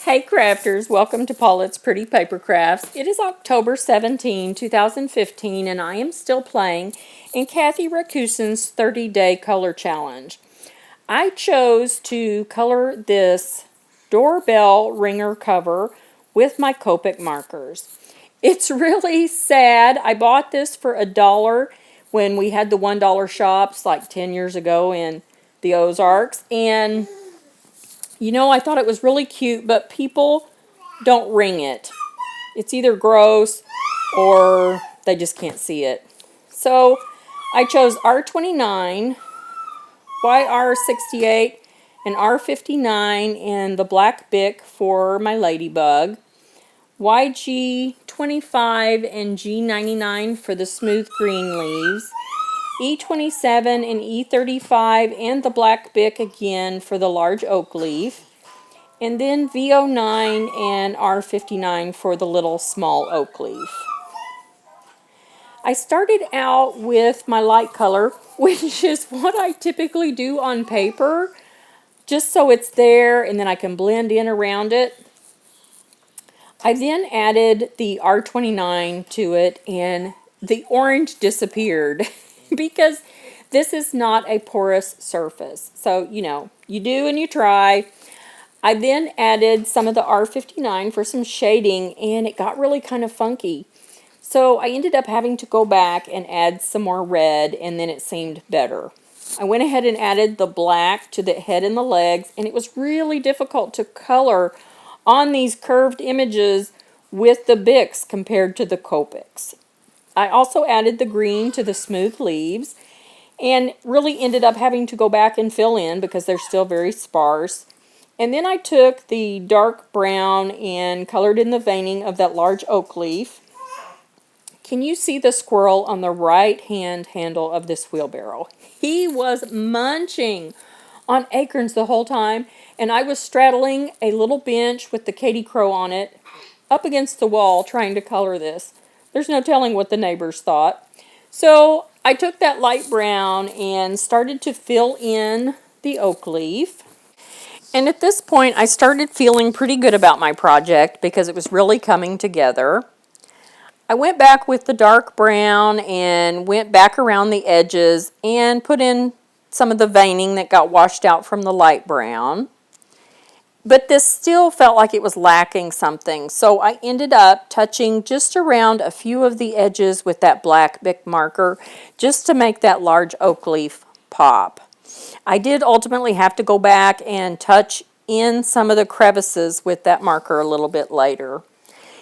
Hey crafters, welcome to Paulette's Pretty Paper Crafts. It is October 17, 2015, and I am still playing in Kathy Racoosin's 30-day color challenge. I chose to color this doorbell ringer cover with my Copic markers. It's really sad. I bought this for $1 when we had the $1 shops like 10 years ago in the Ozarks, and you know, I thought it was really cute, but people don't ring it. It's either gross or they just can't see it. So I chose R29, YR68, and R59 in the black Bic for my ladybug, YG25 and G99 for the smooth green leaves, E27 and E35 and the black Bic again for the large oak leaf, and then V09 and R59 for the little small oak leaf. I started out with my light color, which is what I typically do on paper, just so it's there and then I can blend in around it. I then added the R29 to it and the orange disappeared because this is not a porous surface. So, you know, you do and you try. I then added some of the R59 for some shading, and it got really kind of funky. So I ended up having to go back and add some more red, and then it seemed better. I went ahead and added the black to the head and the legs, and it was really difficult to color on these curved images with the Bics compared to the Copics. I also added the green to the smooth leaves, and really ended up having to go back and fill in because they're still very sparse. And then I took the dark brown and colored in the veining of that large oak leaf. Can you see the squirrel on the right hand handle of this wheelbarrow? He was munching on acorns the whole time, and I was straddling a little bench with the Katy Crow on it up against the wall trying to color this. There's no telling what the neighbors thought. So I took that light brown and started to fill in the oak leaf. And at this point, I started feeling pretty good about my project because it was really coming together. I went back with the dark brown and went back around the edges and put in some of the veining that got washed out from the light brown. But this still felt like it was lacking something, so I ended up touching just around a few of the edges with that black Bic marker just to make that large oak leaf pop. I did ultimately have to go back and touch in some of the crevices with that marker a little bit later.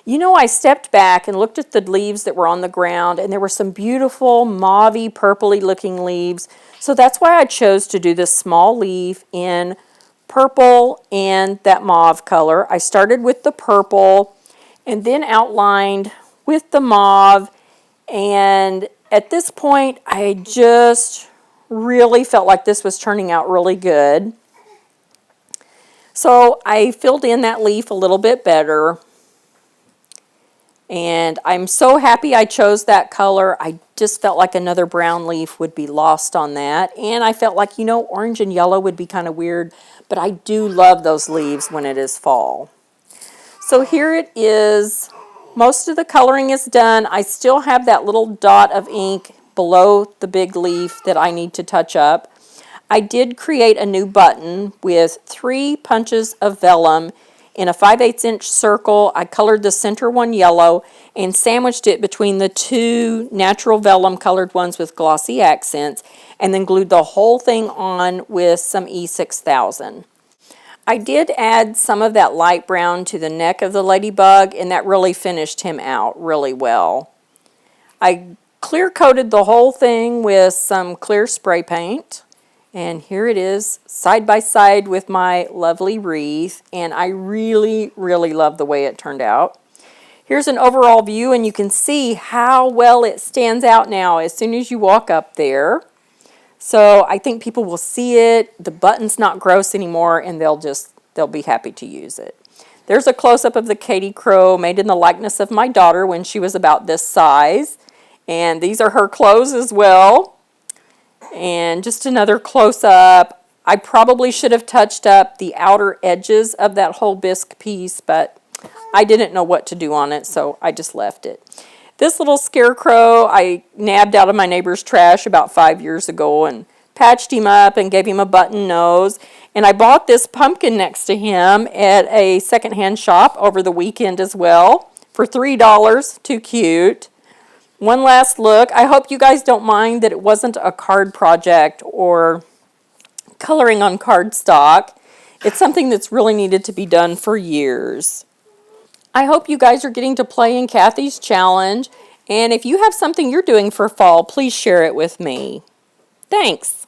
You know, I stepped back and looked at the leaves that were on the ground, and there were some beautiful mauvey, purpley looking leaves. So that's why I chose to do this small leaf in purple and that mauve color. I started with the purple and then outlined with the mauve, and at this point I just really felt like this was turning out really good. So I filled in that leaf a little bit better, and I'm so happy I chose that color. I just felt like another brown leaf would be lost on that, and I felt like, you know, orange and yellow would be kind of weird, but I do love those leaves when it is fall. So here it is. Most of the coloring is done. I still have that little dot of ink below the big leaf that I need to touch up. I did create a new button with 3 punches of vellum in a 5/8 inch circle. I colored the center one yellow and sandwiched it between the 2 natural vellum colored ones with glossy accents, and then glued the whole thing on with some E6000. I did add some of that light brown to the neck of the ladybug, and that really finished him out really well. I clear coated the whole thing with some clear spray paint, and here it is side by side with my lovely wreath, and I really love the way it turned out. Here's an overall view, and you can see how well it stands out now as soon as you walk up there. So I think people will see it. The button's not gross anymore, and they'll be happy to use it. There's a close-up of the Katy Crow made in the likeness of my daughter when she was about this size. And these are her clothes as well. And just another close-up I probably should have touched up the outer edges of that whole bisque piece, but I didn't know what to do on it, so I just left it. This little scarecrow I nabbed out of my neighbor's trash about 5 years ago and patched him up and gave him a button nose. And I bought this pumpkin next to him at a secondhand shop over the weekend as well for $3. Too cute. One last look. I hope you guys don't mind that it wasn't a card project or coloring on cardstock. It's something that's really needed to be done for years. I hope you guys are getting to play in Kathy's challenge. And if you have something you're doing for fall, please share it with me. Thanks.